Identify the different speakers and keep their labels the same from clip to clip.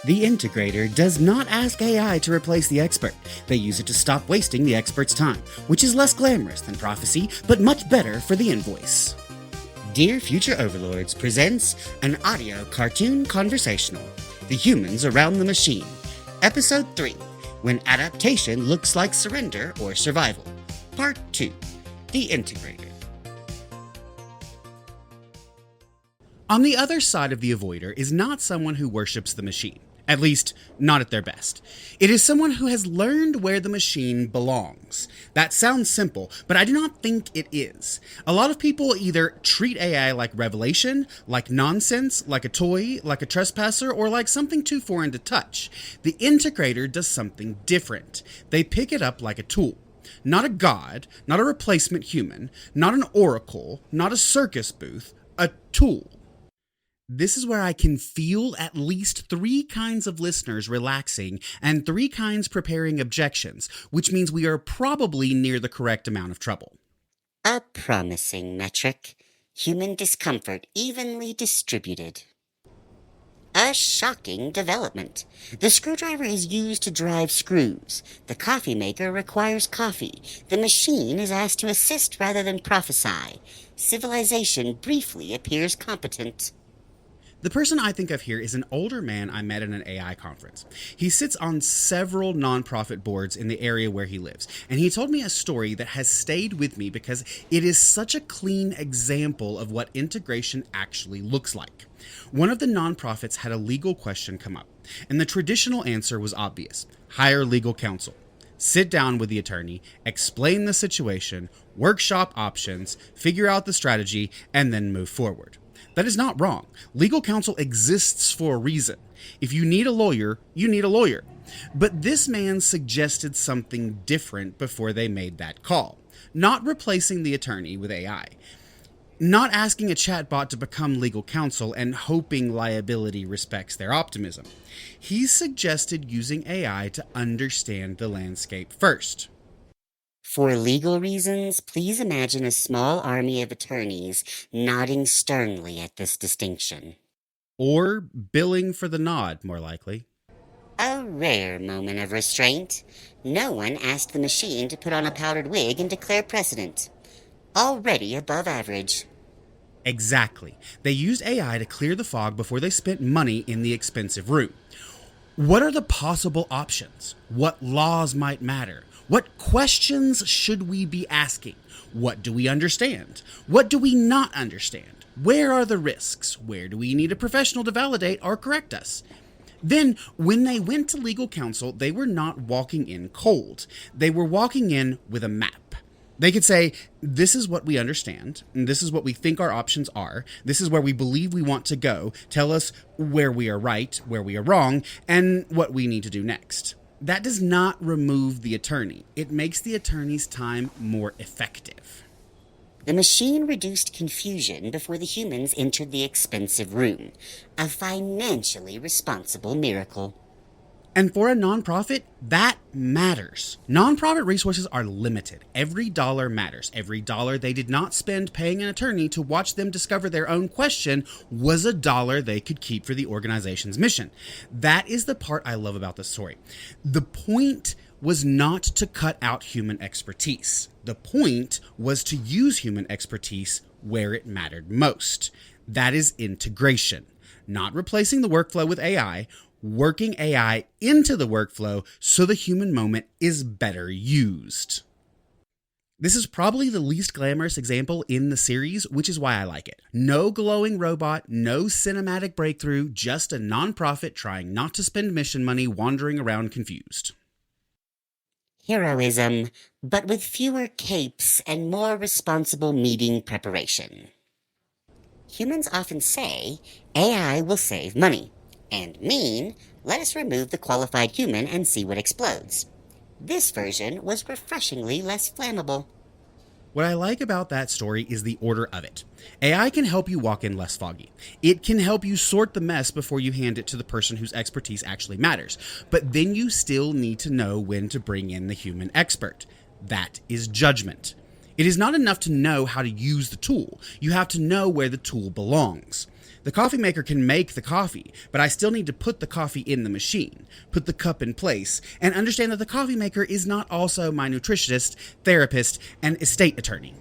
Speaker 1: The Integrator does not ask AI to replace the expert. They use it to stop wasting the expert's time, which is less glamorous than prophecy, but much better for the invoice. Dear Future Overlords presents an audio cartoon conversational, The Humans Around the Machine, Episode 3, When Adaptation Looks Like Surrender or Survival, Part 2, The Integrator. On the other side of the avoider is not someone who worships the machine. At least, not at their best. It is someone who has learned where the machine belongs. That sounds simple, but I do not think it is. A lot of people either treat AI like revelation, like nonsense, like a toy, like a trespasser, or like something too foreign to touch. The Integrator does something different. They pick it up like a tool. Not a god, not a replacement human, not an oracle, not a circus booth, a tool. This is where I can feel at least 3 kinds of listeners relaxing and 3 kinds preparing objections, which means we are probably near the correct amount of trouble.
Speaker 2: A promising metric. Human discomfort evenly distributed. A shocking development. The screwdriver is used to drive screws. The coffee maker requires coffee. The machine is asked to assist rather than prophesy. Civilization briefly appears competent.
Speaker 1: The person I think of here is an older man I met at an AI conference. He sits on several nonprofit boards in the area where he lives, and he told me a story that has stayed with me because it is such a clean example of what integration actually looks like. One of the nonprofits had a legal question come up, and the traditional answer was obvious: hire legal counsel. Sit down with the attorney, explain the situation, workshop options, figure out the strategy, and then move forward. That is not wrong. Legal counsel exists for a reason. If you need a lawyer, you need a lawyer. But this man suggested something different before they made that call. Not replacing the attorney with AI. Not asking a chatbot to become legal counsel and hoping liability respects their optimism. He suggested using AI to understand the landscape first.
Speaker 2: For legal reasons, please imagine a small army of attorneys nodding sternly at this distinction.
Speaker 1: Or billing for the nod, more likely.
Speaker 2: A rare moment of restraint. No one asked the machine to put on a powdered wig and declare precedent. Already above average.
Speaker 1: Exactly. They used AI to clear the fog before they spent money in the expensive room. What are the possible options? What laws might matter? What questions should we be asking? What do we understand? What do we not understand? Where are the risks? Where do we need a professional to validate or correct us? Then, when they went to legal counsel, they were not walking in cold. They were walking in with a map. They could say, this is what we understand, and this is what we think our options are, this is where we believe we want to go, tell us where we are right, where we are wrong, and what we need to do next. That does not remove the attorney. It makes the attorney's time more effective.
Speaker 2: The machine reduced confusion before the humans entered the expensive room. A financially responsible miracle.
Speaker 1: And for a nonprofit, that matters. Nonprofit resources are limited. Every dollar matters. Every dollar they did not spend paying an attorney to watch them discover their own question was a dollar they could keep for the organization's mission. That is the part I love about this story. The point was not to cut out human expertise. The point was to use human expertise where it mattered most. That is integration. Not replacing the workflow with AI, working AI into the workflow so the human moment is better used. This is probably the least glamorous example in the series, which is why I like it. No glowing robot, no cinematic breakthrough, just a nonprofit trying not to spend mission money wandering around confused.
Speaker 2: Heroism, but with fewer capes and more responsible meeting preparation. Humans often say, AI will save money. And mean, let us remove the qualified human and see what explodes. This version was refreshingly less flammable.
Speaker 1: What I like about that story is the order of it. AI can help you walk in less foggy. It can help you sort the mess before you hand it to the person whose expertise actually matters. But then you still need to know when to bring in the human expert. That is judgment. It is not enough to know how to use the tool. You have to know where the tool belongs. The coffee maker can make the coffee, but I still need to put the coffee in the machine, put the cup in place, and understand that the coffee maker is not also my nutritionist, therapist, and estate attorney.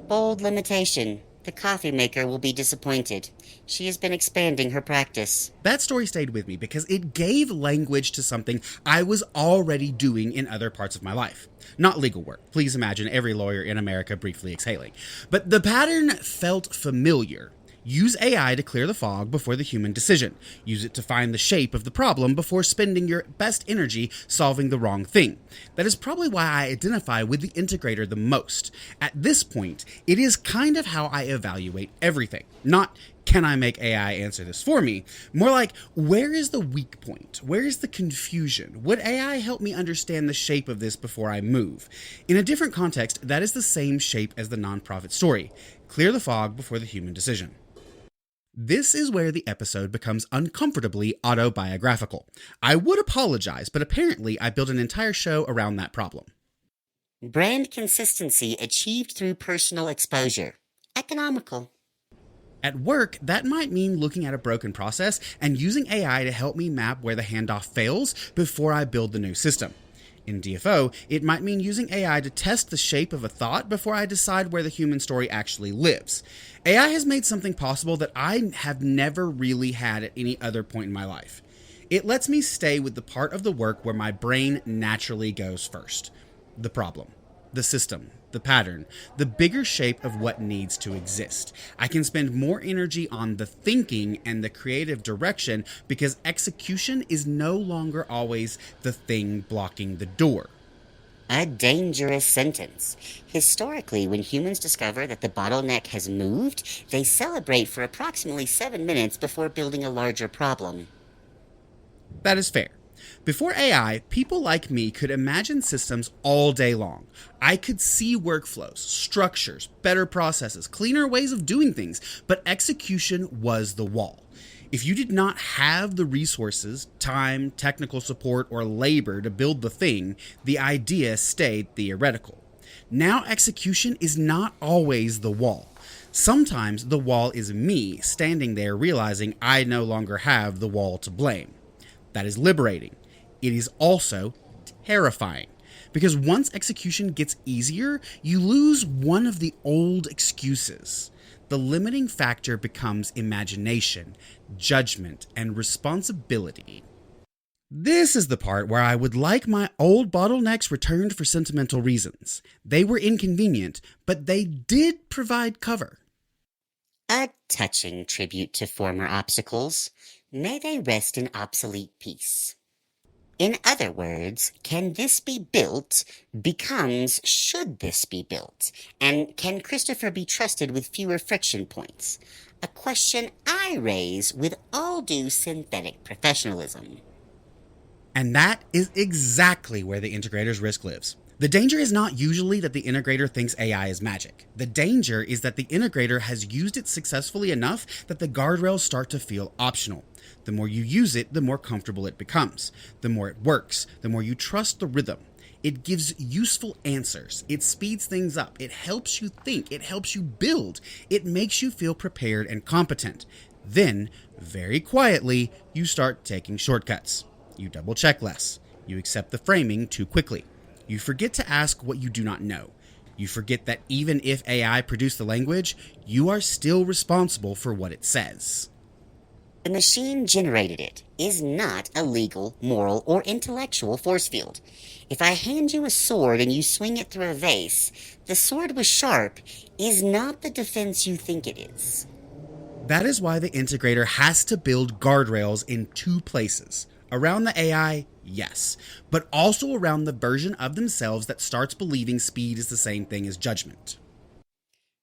Speaker 2: Bold limitation. The coffee maker will be disappointed. She has been expanding her practice.
Speaker 1: That story stayed with me because it gave language to something I was already doing in other parts of my life. Not legal work. Please imagine every lawyer in America briefly exhaling. But the pattern felt familiar. Use AI to clear the fog before the human decision. Use it to find the shape of the problem before spending your best energy solving the wrong thing. That is probably why I identify with the integrator the most. At this point, it is kind of how I evaluate everything. Not, can I make AI answer this for me? More like, where is the weak point? Where is the confusion? Would AI help me understand the shape of this before I move? In a different context, that is the same shape as the nonprofit story. Clear the fog before the human decision. This is where the episode becomes uncomfortably autobiographical. I would apologize, but apparently I built an entire show around that problem.
Speaker 2: Brand consistency achieved through personal exposure. Economical.
Speaker 1: At work, that might mean looking at a broken process and using AI to help me map where the handoff fails before I build the new system. In DFO, it might mean using AI to test the shape of a thought before I decide where the human story actually lives. AI has made something possible that I have never really had at any other point in my life. It lets me stay with the part of the work where my brain naturally goes first. The problem, the system, the pattern, the bigger shape of what needs to exist. I can spend more energy on the thinking and the creative direction because execution is no longer always the thing blocking the door.
Speaker 2: A dangerous sentence. Historically, when humans discover that the bottleneck has moved, they celebrate for approximately 7 minutes before building a larger problem.
Speaker 1: That is fair. Before AI, people like me could imagine systems all day long. I could see workflows, structures, better processes, cleaner ways of doing things, but execution was the wall. If you did not have the resources, time, technical support, or labor to build the thing, the idea stayed theoretical. Now execution is not always the wall. Sometimes the wall is me standing there realizing I no longer have the wall to blame. That is liberating. It is also terrifying. Because once execution gets easier, you lose one of the old excuses. The limiting factor becomes imagination, judgment, and responsibility. This is the part where I would like my old bottlenecks returned for sentimental reasons. They were inconvenient, but they did provide cover.
Speaker 2: A touching tribute to former obstacles. May they rest in obsolete peace. In other words, can this be built becomes should this be built? And can Christopher be trusted with fewer friction points? A question I raise with all due synthetic professionalism.
Speaker 1: And that is exactly where the integrator's risk lives. The danger is not usually that the integrator thinks AI is magic. The danger is that the integrator has used it successfully enough that the guardrails start to feel optional. The more you use it, the more comfortable it becomes. The more it works, the more you trust the rhythm. It gives useful answers. It speeds things up. It helps you think. It helps you build. It makes you feel prepared and competent. Then, very quietly, you start taking shortcuts. You double check less. You accept the framing too quickly. You forget to ask what you do not know. You forget that even if AI produced the language, you are still responsible for what it says.
Speaker 2: The machine generated it is not a legal, moral, or intellectual force field. If I hand you a sword and you swing it through a vase, the sword was sharp is not the defense you think it is.
Speaker 1: That is why the integrator has to build guardrails in two places. Around the AI, yes, but also around the version of themselves that starts believing speed is the same thing as judgment.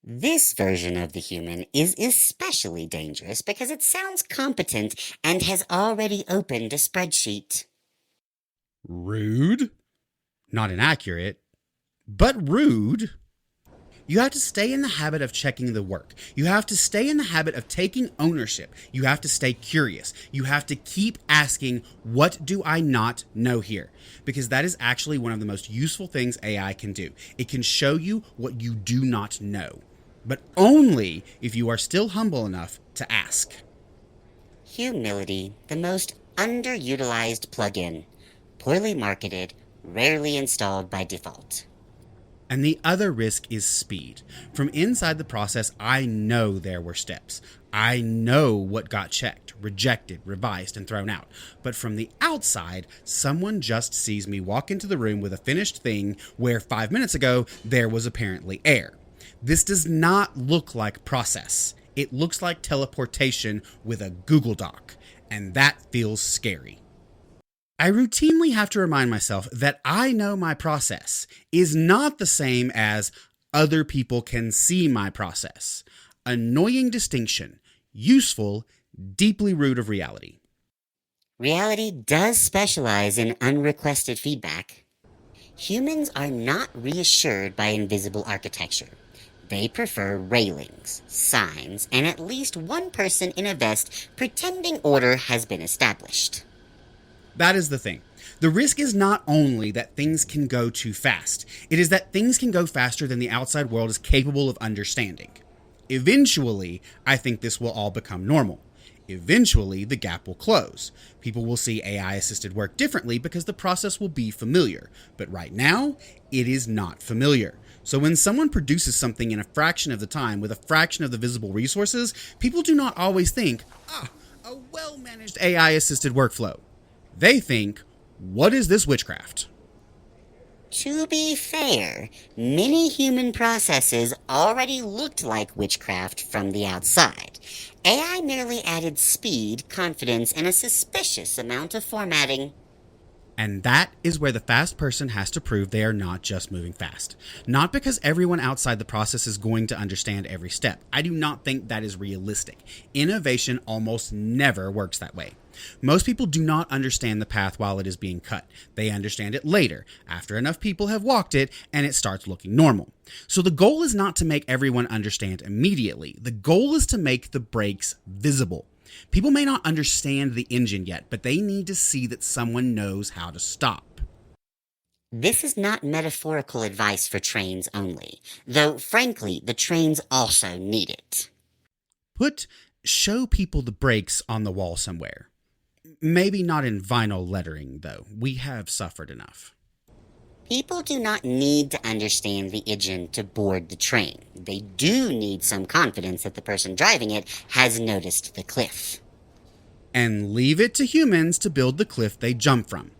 Speaker 2: This version of the human is especially dangerous because it sounds competent and has already opened a spreadsheet.
Speaker 1: Rude? Not inaccurate, but rude. You have to stay in the habit of checking the work. You have to stay in the habit of taking ownership. You have to stay curious. You have to keep asking, what do I not know here? Because that is actually one of the most useful things AI can do. It can show you what you do not know. but only if you are still humble enough to ask.
Speaker 2: Humility, the most underutilized plugin. Poorly marketed, rarely installed by default.
Speaker 1: And the other risk is speed. From inside the process, I know there were steps. I know what got checked, rejected, revised, and thrown out. But from the outside, someone just sees me walk into the room with a finished thing where 5 minutes ago there was apparently error. This does not look like process. It looks like teleportation with a Google Doc, and that feels scary. I routinely have to remind myself that I know my process is not the same as other people can see my process. Annoying distinction, useful, deeply root of reality.
Speaker 2: Reality does specialize in unrequested feedback. Humans are not reassured by invisible architecture. They prefer railings, signs, and at least one person in a vest pretending order has been established.
Speaker 1: That is the thing. The risk is not only that things can go too fast, it is that things can go faster than the outside world is capable of understanding. Eventually, I think this will all become normal. Eventually, the gap will close. People will see AI-assisted work differently because the process will be familiar. But right now, it is not familiar. So when someone produces something in a fraction of the time with a fraction of the visible resources, people do not always think, a well-managed AI-assisted workflow. They think, what is this witchcraft?
Speaker 2: To be fair, many human processes already looked like witchcraft from the outside. AI merely added speed, confidence, and a suspicious amount of formatting.
Speaker 1: And that is where the fast person has to prove they are not just moving fast. Not because everyone outside the process is going to understand every step. I do not think that is realistic. Innovation almost never works that way. Most people do not understand the path while it is being cut. They understand it later, after enough people have walked it and it starts looking normal. So the goal is not to make everyone understand immediately. The goal is to make the breaks visible. People may not understand the engine yet, but they need to see that someone knows how to stop.
Speaker 2: This is not metaphorical advice for trains only, though frankly, the trains also need it.
Speaker 1: Show people the brakes on the wall somewhere. Maybe not in vinyl lettering, though. We have suffered enough.
Speaker 2: People do not need to understand the engine to board the train. They do need some confidence that the person driving it has noticed the cliff.
Speaker 1: And leave it to humans to build the cliff they jump from.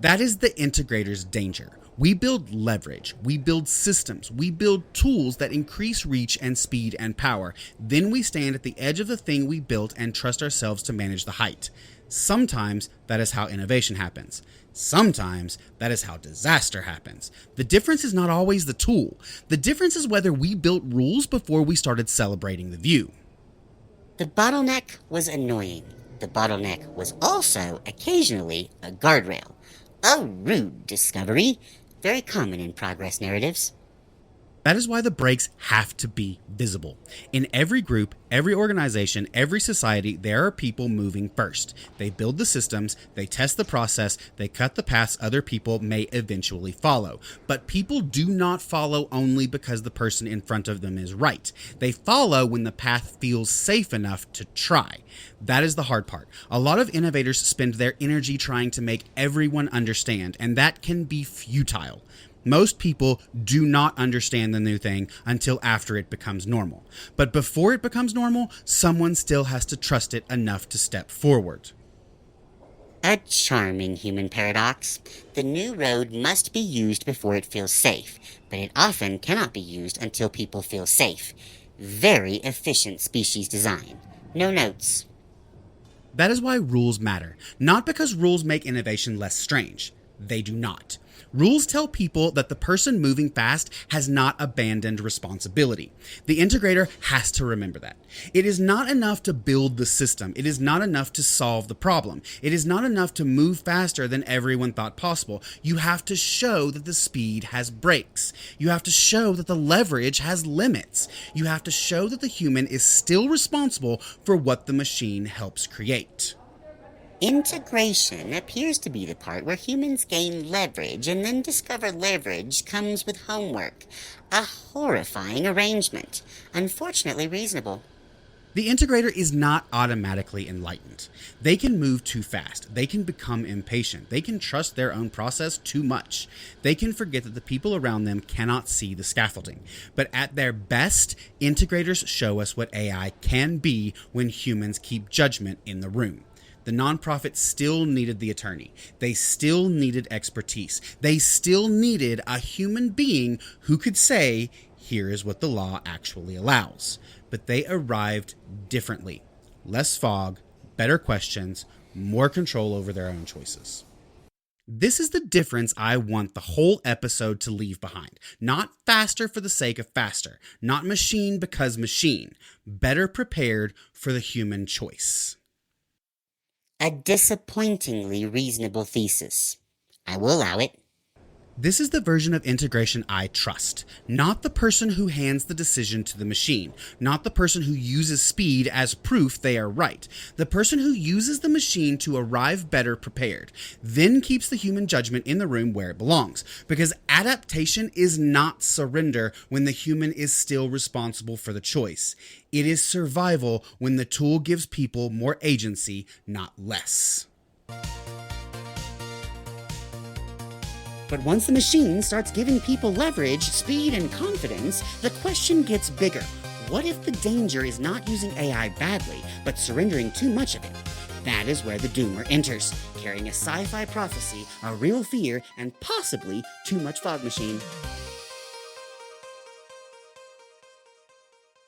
Speaker 1: That is the integrator's danger. We build leverage, we build systems, we build tools that increase reach and speed and power. Then we stand at the edge of the thing we built and trust ourselves to manage the height. Sometimes that is how innovation happens. Sometimes that is how disaster happens. The difference is not always the tool. The difference is whether we built rules before we started celebrating the view.
Speaker 2: The bottleneck was annoying. The bottleneck was also occasionally a guardrail. A rude discovery, very common in progress narratives.
Speaker 1: That is why the breaks have to be visible. In every group, every organization, every society, there are people moving first. They build the systems, they test the process, they cut the paths other people may eventually follow. But people do not follow only because the person in front of them is right. They follow when the path feels safe enough to try. That is the hard part. A lot of innovators spend their energy trying to make everyone understand, and that can be futile. Most people do not understand the new thing until after it becomes normal. But before it becomes normal, someone still has to trust it enough to step forward.
Speaker 2: A charming human paradox. The new road must be used before it feels safe, but it often cannot be used until people feel safe. Very efficient species design. No notes.
Speaker 1: That is why rules matter. Not because rules make innovation less strange. They do not. Rules tell people that the person moving fast has not abandoned responsibility. The integrator has to remember that. It is not enough to build the system. It is not enough to solve the problem. It is not enough to move faster than everyone thought possible. You have to show that the speed has brakes. You have to show that the leverage has limits. You have to show that the human is still responsible for what the machine helps create.
Speaker 2: Integration appears to be the part where humans gain leverage and then discover leverage comes with homework. A horrifying arrangement. Unfortunately reasonable.
Speaker 1: The integrator is not automatically enlightened. They can move too fast. They can become impatient. They can trust their own process too much. They can forget that the people around them cannot see the scaffolding. But at their best, integrators show us what AI can be when humans keep judgment in the room. The nonprofit still needed the attorney. They still needed expertise. They still needed a human being who could say, here is what the law actually allows. But they arrived differently. Less fog, better questions, more control over their own choices. This is the difference I want the whole episode to leave behind. Not faster for the sake of faster. Not machine because machine. Better prepared for the human choice.
Speaker 2: A disappointingly reasonable thesis. I will allow it.
Speaker 1: This is the version of integration I trust. Not the person who hands the decision to the machine. Not the person who uses speed as proof they are right. The person who uses the machine to arrive better prepared. Then keeps the human judgment in the room where it belongs. Because adaptation is not surrender when the human is still responsible for the choice. It is survival when the tool gives people more agency, not less.
Speaker 2: But once the machine starts giving people leverage, speed, and confidence, the question gets bigger. What if the danger is not using AI badly, but surrendering too much of it? That is where the doomer enters, carrying a sci-fi prophecy, a real fear, and possibly too much fog machine.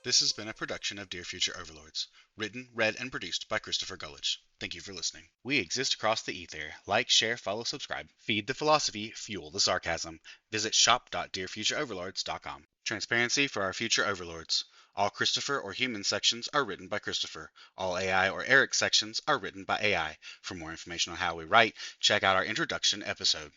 Speaker 3: This has been a production of Dear Future Overlords. Written, read, and produced by Christopher Gullidge. Thank you for listening. We exist across the ether. Like, share, follow, subscribe. Feed the philosophy, fuel the sarcasm. Visit shop.dearfutureoverlords.com. Transparency for our future overlords. All Christopher or human sections are written by Christopher. All AI or Eric sections are written by AI. For more information on how we write, check out our introduction episode.